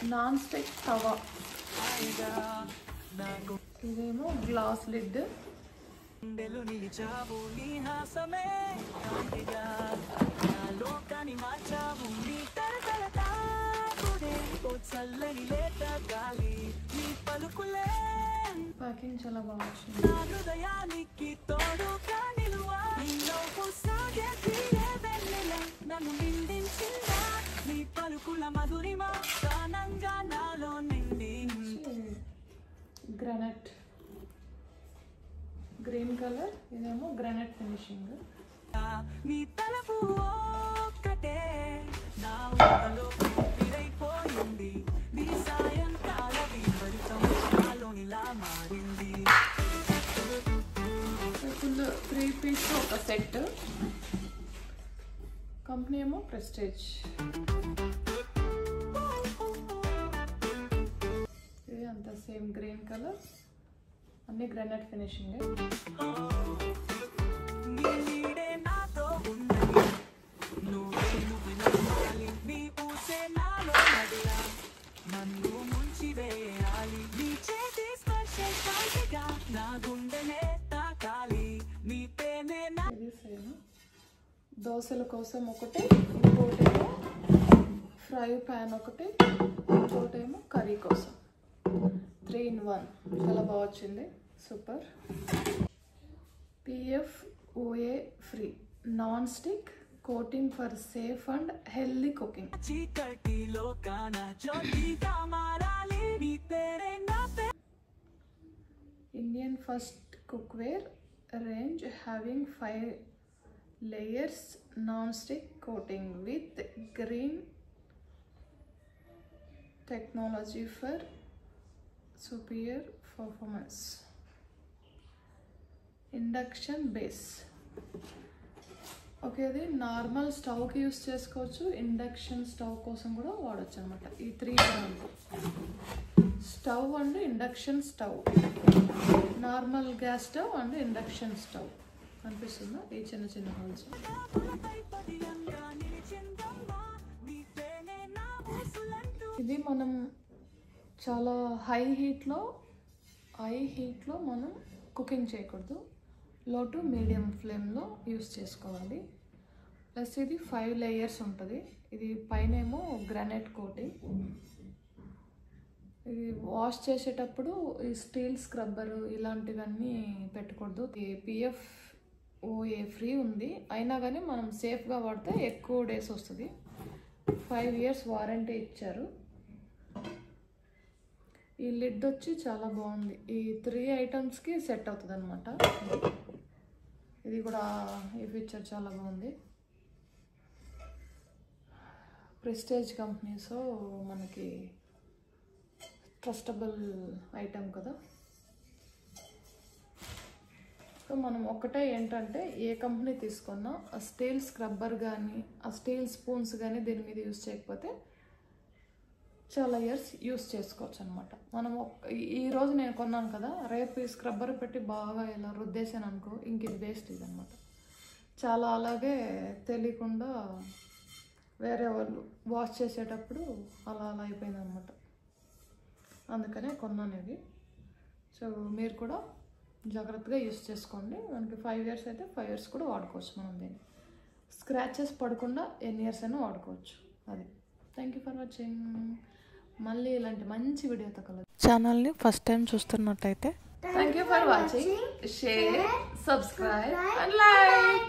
Non stick తవా, ఇదేమో glass lid, packing చాలా బాగా వచ్చింది. గ్రానైట్ గ్రీన్ కలర్, ఇదేమో గ్రానైట్ ఫినిషింగ్. ఫుల్ 3 పీస్ ఒక సెట్. కంపెనీ ఏమో ప్రెస్టేజ్. ఇది అంతా సేమ్ గ్రీన్ కలర్, అన్ని గ్రానైట్ ఫినిషింగ్. ఇది సేమ్ దోశల కోసం ఒకటి, ఇంకోటేమో ఫ్రై ప్యాన్ ఒకటి, ఇంకోటేమో కర్రీ కోసం. 3 in 1 చాలా బాగా వచ్చింది, super. PFOA free non stick coating for safe and healthy cooking. Indian first cookware range having 5 layers non-stick coating with green technology for superior performance. Induction base. Okay, అది normal స్టవ్కి use చేసుకోవచ్చు, induction stove కోసం కూడా వాడచ్చు అనమాట. ఈ 3 stove and induction stove, normal gas stove and induction stove అనిపిస్తుందా? ఈ చిన్న చిన్న హోల్స్. ఇది మనం చాలా హై హీట్లో మనం కుకింగ్ చేయకూడదు, లో టు మీడియం ఫ్లేమ్లో యూస్ చేసుకోవాలి. ప్లస్ ఇది 5 layers ఉంటుంది. ఇది పైన ఏమో గ్రానైట్ కోటింగ్. ఇది వాష్ చేసేటప్పుడు ఈ స్టీల్ స్క్రబ్బర్ ఇలాంటివన్నీ పెట్టకూడదు. ఈ PFOA ఫ్రీ ఉంది, అయినా కానీ మనం సేఫ్గా వాడితే ఎక్కువ డేస్ వస్తుంది. 5 years వారంటీ ఇచ్చారు. ఈ లిడ్ వచ్చి చాలా బాగుంది, ఈ 3 ఐటమ్స్కి సెట్ అవుతుంది అనమాట. ఇది కూడా ఈ ఫీచర్ చాలా బాగుంది. ప్రెస్టేజ్ కంపెనీ, సో మనకి ట్రస్టబుల్ ఐటమ్ కదా. సో మనం ఒకటే ఏంటంటే ఏ కంపెనీ తీసుకున్నా ఆ స్టీల్ స్క్రబ్బర్ కానీ ఆ స్టీల్ స్పూన్స్ కానీ దీని మీద యూస్ చేయకపోతే చాలా ఇయర్స్ యూస్ చేసుకోవచ్చు అనమాట. మనం ఈరోజు నేను కొన్నాను కదా, రేపు ఈ స్క్రబ్బర్ పెట్టి బాగా ఇలా రుద్దేశాను అనుకో, ఇంక ఇది వేస్ట్ ఇది అనమాట. చాలా అలాగే తెలియకుండా వేరే వాళ్ళు వాష్ చేసేటప్పుడు అలా అయిపోయింది అనమాట. అందుకనే కొన్నాను ఇది. సో మీరు కూడా జాగ్రత్తగా యూస్ చేసుకోండి. మనకి 5 years అయితే 5 years కూడా వాడుకోవచ్చు మనం దీన్ని. స్క్రాచెస్ పడకుండా ఎన్ని ఇయర్స్ అయినా వాడుకోవచ్చు. అది. Thank you for watching. మళ్ళీ ఇలాంటి మంచి వీడియోతో కలదు. ఛానల్ని ఫస్ట్ టైం చూస్తున్నట్టయితే thank you for watching. Share, subscribe and like.